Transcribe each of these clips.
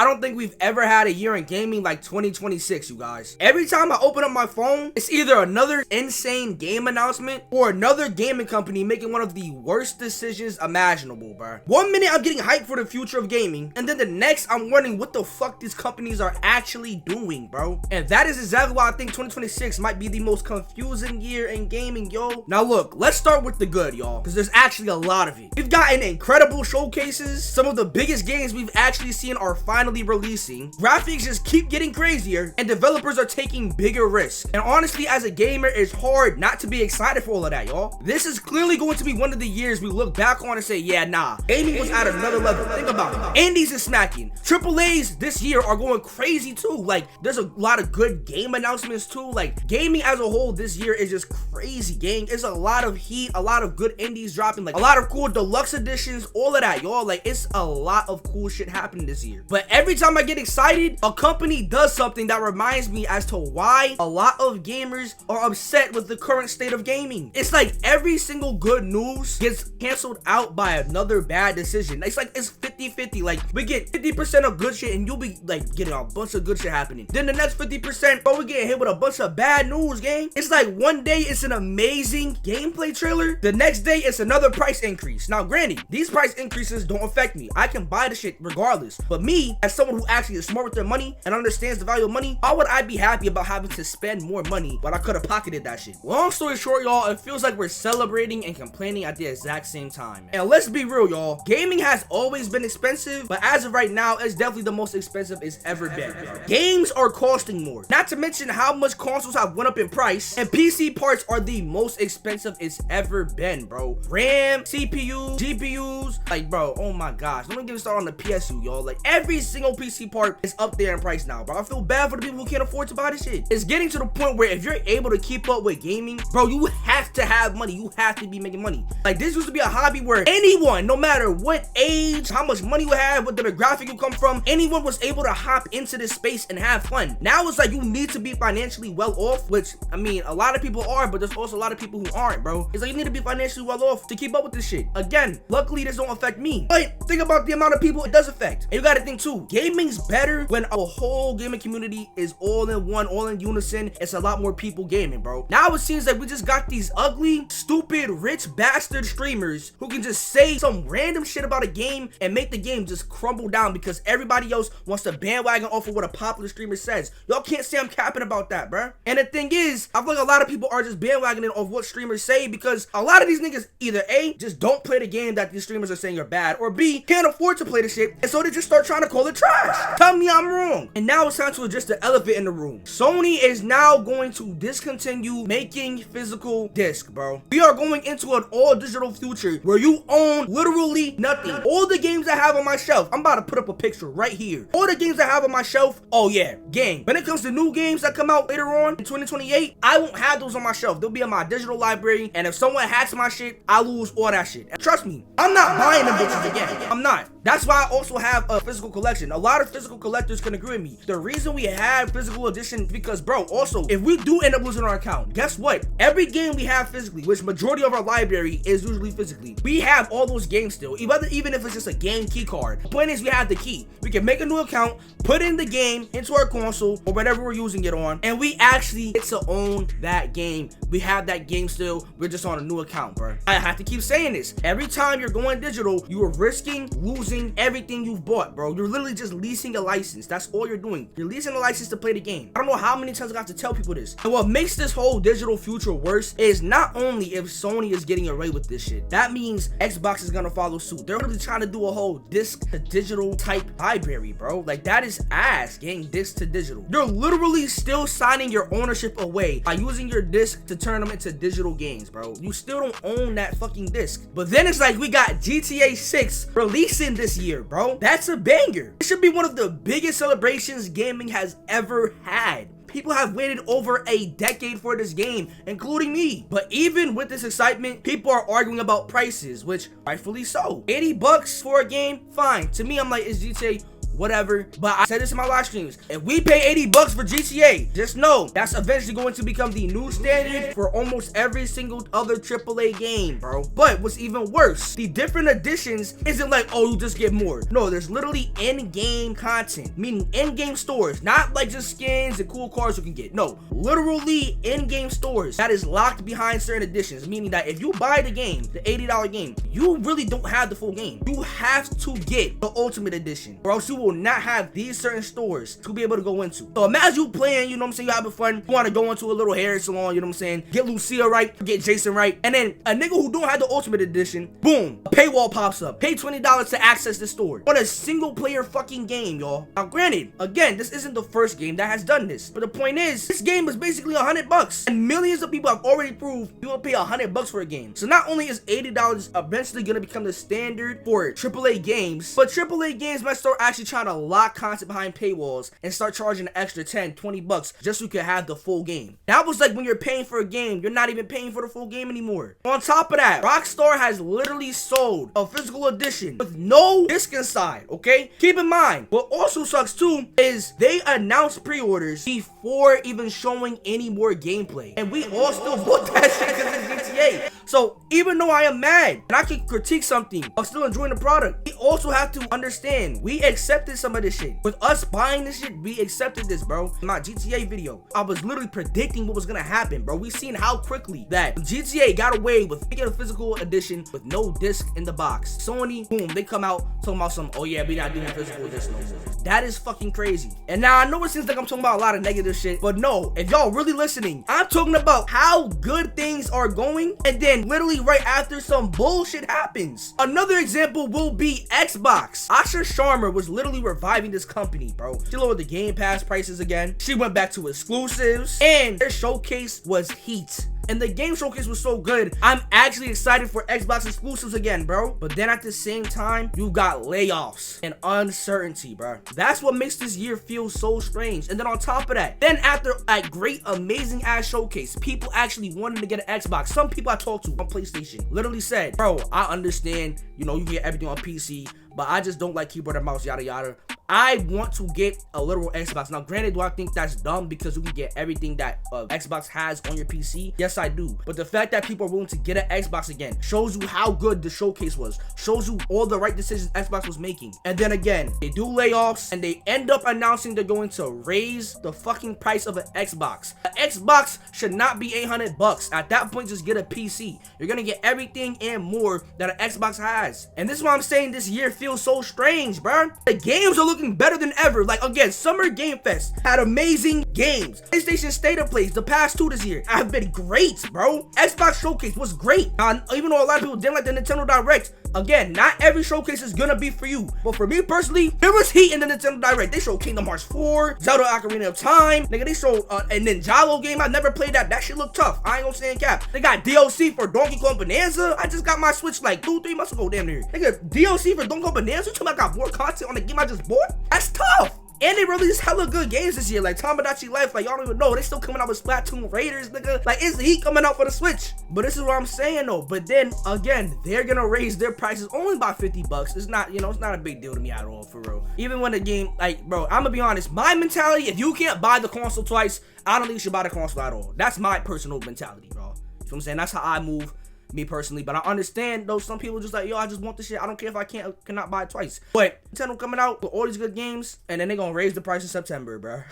don't think we've ever had a year in gaming like 2026, you guys. Every time I open up my phone, it's either another insane game announcement or another gaming company making one of the worst decisions imaginable, bro. One minute I'm getting hyped for the future of gaming, and then the next I'm wondering what the fuck these companies are actually doing, bro. And that is exactly why I think 2026 might be the most confusing year in gaming, yo. Now look, let's start with the good, y'all, because there's actually a lot of it. We've gotten incredible showcases. Some of the biggest games we've actually seen are finally releasing. Graphics just keep getting crazier, and developers are taking bigger risks. And honestly, as a gamer, it's hard not to be excited for all of that, y'all. This is clearly going to be one of the years we look back on and say, yeah, nah, gaming was at another level. Think about it. Indies is smacking. AAAs this year are going crazy too. Like, there's a lot of good game announcements too. Like, gaming as a whole this year is just crazy, gang. It's a lot of heat, a lot of good indies dropping, like a lot of cool deluxe editions, all of that, y'all. Like, it's a lot of cool shit happening this year. But every time I get excited, a company does something that reminds me as to why a lot of gamers are upset with the current state of gaming. It's like every single good news gets canceled out by another bad decision. It's like it's 50-50. Like, we get 50% of good shit and you'll be like getting a bunch of good shit happening. Then the next 50%, bro, we get hit with a bunch of bad news, gang. It's like one day it's an amazing gameplay trailer, the next day it's another price increase. Now granted, these price increases don't affect me. I can buy the shit regardless. But me, as someone who actually is smart with their money and understands the value of money, why would I be happy about having to spend more money when I could have pocketed that shit? Long story short, y'all, it feels like we're celebrating and complaining at the exact same time. And let's be real, y'all, gaming has always been expensive, but as of right now, it's definitely the most expensive it's ever been. Games are costing more, not to mention how much consoles have went up in price, and PC parts are the most expensive it's ever been, bro. RAM, CPU, GPUs, like, bro, oh my gosh, let me get me started on the PSU, y'all. Like, every single PC part is up there in price now, bro. I feel bad for the people who can't afford to buy this shit. It's getting to the point where if you're able to keep up with gaming, bro, you have to have money. You have to be making money. Like, this used to be a hobby where anyone, no matter what age, how much money you have, what demographic you come from, anyone was able to hop into this space and have fun. Now it's like you need to be financially well off, which, I mean, a lot of people are, but there's also a lot of people who aren't, bro. It's like you need to be financially well off to keep up with this shit. Again, luckily this don't affect me, but think about the amount of people it does affect. And you gotta think too, gaming's better when a whole gaming community is all in one, all in unison. It's a lot more people gaming, bro. Now it seems like we just got these ugly, stupid, rich bastard streamers who can just say some random shit about a game and make the game just crumble down because everybody else wants to bandwagon off of what a popular streamer says. Y'all can't say I'm capping about that, bro. And the thing is, I feel like a lot of people are just bandwagoning off what streamers say because a lot of these niggas either A, just don't play the game that these streamers are saying are bad, or B, can't afford to play the shit, and so they just start trying to call it trash. Tell me I'm wrong. And now it's time to address the elephant in the room. Sony is now going to discontinue making physical disc, bro. We are going into an all digital future where you own literally nothing. All the games I have on my shelf, I'm about to put up a picture right here. All the games I have on my shelf, oh yeah, gang. When it comes to new games that come out later on in 2028, I won't have those on my shelf. They'll be in my digital library, and if someone hacks my shit, I lose all that shit. And trust me, I'm not buying them bitches again. I'm not. That's why I also have a physical collection. A lot of physical collectors can agree with me. The reason we have physical edition is because, bro, also, if we do end up losing our account, guess what? Every game we have physically, which majority of our library is usually physically, we have all those games still, even if it's just a game key card. The point is we have the key. We can make a new account, put in the game into our console or whatever we're using it on, and we actually get to own that game. We have that game still. We're just on a new account, bro. I have to keep saying this. Every time you're going digital, you are risking losing everything you've bought, bro. You're literally just leasing a license. That's all you're doing. You're leasing a license to play the game. I don't know how many times I have to tell people this. And what makes this whole digital future worse is not only if Sony is getting away with this shit, that means Xbox is gonna follow suit. They're really trying to do a whole disc to digital type library, bro. Like, that is ass, getting disc to digital. You're literally still signing your ownership away by using your disc to turn them into digital games, bro. You still don't own that fucking disc. But then it's like we got GTA 6 releasing this year, bro. That's a banger. It should be one of the biggest celebrations gaming has ever had. People have waited over a decade for this game, including me. But even with this excitement, people are arguing about prices, which rightfully so. $80 for a game, fine. To me, I'm like, is GTA whatever. But I said this in my live streams. If we pay 80 bucks for GTA, just know that's eventually going to become the new standard for almost every single other AAA game, bro. But what's even worse, the different editions isn't like, oh, you just get more. No, there's literally in-game content, meaning in-game stores, not like just skins and cool cars you can get. No, literally in-game stores that is locked behind certain editions, meaning that if you buy the game, the $80 game, you really don't have the full game. You have to get the Ultimate Edition, or else you will not have these certain stores to be able to go into. So imagine you playing, you know what I'm saying, you having fun, you want to go into a little hair salon, you know what I'm saying, get Lucia right, get Jason right, and then a nigga who don't have the Ultimate Edition, boom, a paywall pops up. Pay $20 to access the store on a single player fucking game, y'all. Now granted, again, this isn't the first game that has done this, but the point is, this game is basically $100, and millions of people have already proved you will pay $100 for a game. So not only is $80 eventually gonna become the standard for AAA games, but AAA games might start actually trying to lock content behind paywalls and start charging an extra 10, 20 bucks just so you can have the full game. That was like when you're paying for a game, you're not even paying for the full game anymore. On top of that, Rockstar has literally sold a physical edition with no disc inside, okay? Keep in mind, what also sucks too is they announced pre-orders before even showing any more gameplay, and we all still bought that shit because it's GTA. So even though I am mad and I can critique something while still enjoying the product, we also have to understand we accepted some of this shit. With us buying this shit, we accepted this, bro. In my GTA video, I was literally predicting what was gonna happen, bro. We seen how quickly that GTA got away with making a physical edition with no disc in the box. Sony, boom, they come out talking about some, oh yeah, we not doing physical edition no more. That is fucking crazy. And now I know it seems like I'm talking about a lot of negative shit, but no, if y'all really listening, I'm talking about how good things are going, and then literally right after some bullshit happens. Another example will be Xbox. Asha Sharma was literally reviving this company, bro. She lowered the Game Pass prices again. She went back to exclusives, and their showcase was heat. And the game showcase was so good, I'm actually excited for Xbox exclusives again, bro. But then at the same time, you got layoffs and uncertainty, bro. That's what makes this year feel so strange. And then on top of that, then after a great, amazing ass showcase, people actually wanted to get an Xbox. Some people I talked to on PlayStation literally said, bro, I understand, you know, you get everything on PC, but I just don't like keyboard and mouse, yada yada. I want to get a literal Xbox. Now, granted, do I think that's dumb because you can get everything that Xbox has on your PC? Yes, I do. But the fact that people are willing to get an Xbox again shows you how good the showcase was. Shows you all the right decisions Xbox was making. And then again, they do layoffs and they end up announcing they're going to raise the fucking price of an Xbox. An Xbox should not be $800. At that point, just get a PC. You're gonna get everything and more that an Xbox has. And this is why I'm saying this year feels so strange, bro. The games are looking better than ever. Like again, Summer Game Fest had amazing games. PlayStation State of Plays the past 2 this year have been great, bro. Xbox Showcase was great. Even though a lot of people didn't like the Nintendo Direct, again, not every showcase is gonna be for you. But for me personally, there was heat in the Nintendo Direct. They showed Kingdom Hearts 4, Zelda Ocarina of Time. Nigga, they showed a Ninjalo game. I never played that. That shit looked tough. I ain't gonna say in cap. They got DLC for Donkey Kong Bonanza. I just got my Switch like 2-3 months ago, damn near. Nigga, DLC for Donkey Kong Bonanza? You talking about I got more content on the game I just bought? That's tough. And they released hella good games this year, like Tomodachi Life. Like, y'all don't even know. They still coming out with Splatoon Raiders, nigga. Like, it's heat coming out for the Switch. But this is what I'm saying, though. But then, again, they're gonna raise their prices only by $50. It's not, you know, it's not a big deal to me at all, for real. Even when the game, like, bro, I'm gonna be honest. My mentality, if you can't buy the console twice, I don't think you should buy the console at all. That's my personal mentality, bro. You know what I'm saying? That's how I move. Me personally, but I understand though some people just like, yo, I just want this shit. I don't care if I cannot buy it twice. But Nintendo coming out with all these good games, and then they gonna raise the price in September, bro.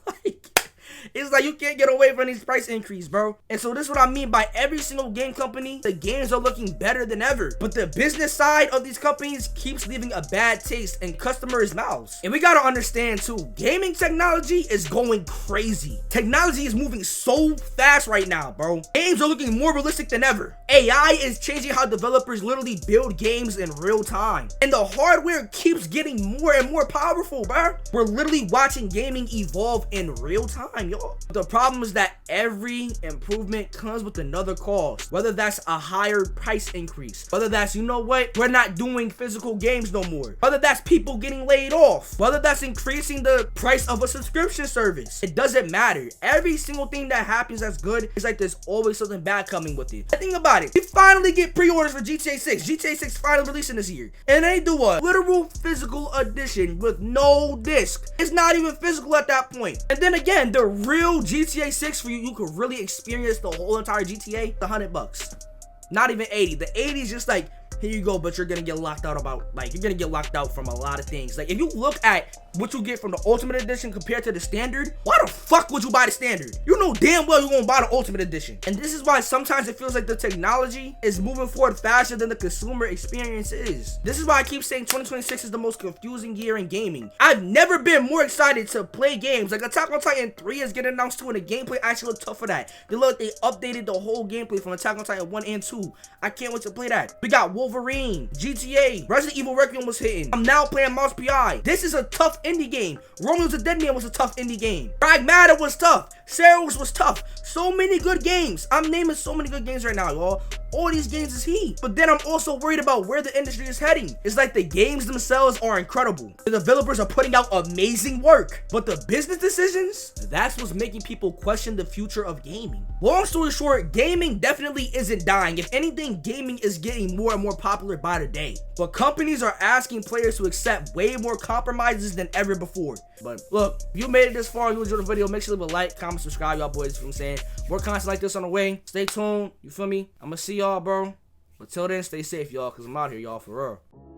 Like, it's like you can't get away from these price increase, bro. And so this is what I mean by every single game company, the games are looking better than ever. But the business side of these companies keeps leaving a bad taste in customers' mouths. And we gotta understand too, gaming technology is going crazy. Technology is moving so fast right now, bro. Games are looking more realistic than ever. AI is changing how developers literally build games in real time. And the hardware keeps getting more and more powerful, bro. We're literally watching gaming evolve in real time, y'all. The problem is that every improvement comes with another cost. Whether that's a higher price increase, whether that's, you know what, we're not doing physical games no more, whether that's people getting laid off, whether that's increasing the price of a subscription service. It doesn't matter. Every single thing that happens that's good is like there's always something bad coming with it. Think about it. We finally get pre-orders for GTA 6. GTA 6 finally releasing this year. And they do a literal physical edition with no disc. It's not even physical at that point. And then again, the real GTA 6 for you could really experience the whole entire GTA, the $100. Not even 80. The 80 is just like, here you go, but you're gonna get locked out from a lot of things. Like, if you look at what you get from the Ultimate Edition compared to the Standard, why the fuck would you buy the Standard? You know damn well you're gonna buy the Ultimate Edition. And this is why sometimes it feels like the technology is moving forward faster than the consumer experience is. This is why I keep saying 2026 is the most confusing year in gaming. I've never been more excited to play games. Like, Attack on Titan 3 is getting announced too, and the gameplay actually looks tough for that. They updated the whole gameplay from Attack on Titan 1 and 2. I can't wait to play that. We got Wolverine, GTA, Resident Evil Requiem was hitting. I'm now playing Mouse PI. This is a tough indie game. Romeo's the Dead Man was a tough indie game. Pragmata was tough. Ceros was tough. So many good games. I'm naming so many good games right now, y'all. All these games is heat. But then I'm also worried about where the industry is heading. It's like the games themselves are incredible. The developers are putting out amazing work. But the business decisions, that's what's making people question the future of gaming. Long story short, gaming definitely isn't dying. If anything, gaming is getting more and more popular by the day. But companies are asking players to accept way more compromises than ever before. But look, if you made it this far and you enjoyed the video, make sure to leave a like, comment, subscribe, y'all boys. You know what I'm saying? More content like this on the way. Stay tuned. You feel me? I'm gonna see y'all, bro. But till then, stay safe, y'all, because I'm out here, y'all, for real.